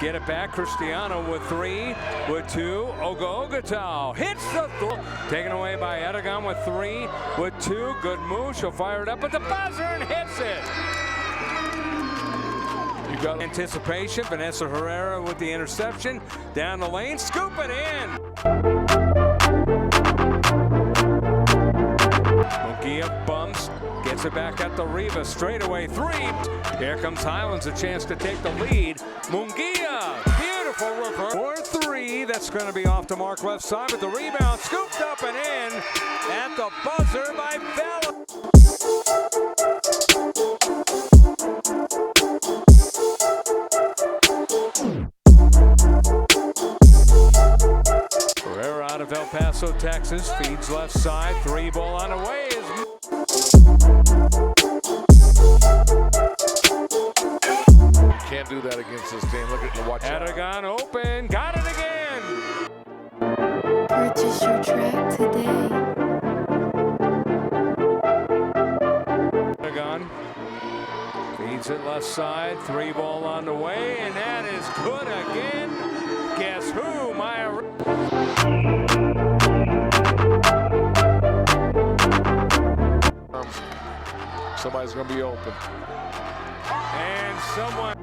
Get it back. Cristiano with 3, with 2. Ogotao hits the taken away by Aragon with 3, with 2. Good move. She'll fire it up at the buzzer and hits it. You got anticipation. Vanessa Herrera with the interception. Down the lane. Scoop it in. Munguia bumps. Gets it back at the Riva. Straightaway 3. Here comes Highlands. A chance to take the lead. Munguia. Beautiful reverse. 4-3. That's going to be off the mark left side. But the rebound scooped up and in at the buzzer by Bella. Herrera out of El Paso, Texas. Feeds left side. 3 ball on the way. Can't do that against this team. Look at the watch. Cowgirls Open. Got it again. Purchase your track today. Aragon feeds it left side. 3 ball on the way. And that is good again. Guess who? Maya. Somebody's going to be open. And someone.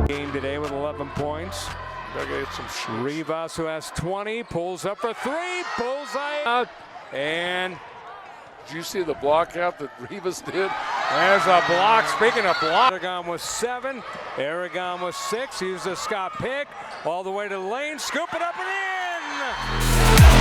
Game today with 11 points. Gotta get some shoes. Rivas, who has 20, pulls up for 3, bullseye out, and Did you see the block out that Rivas did? there's a block. Speaking of block, Aragon was 7, Aragon was 6. Here's a Scott pick all the way to the lane, scoop it up and in.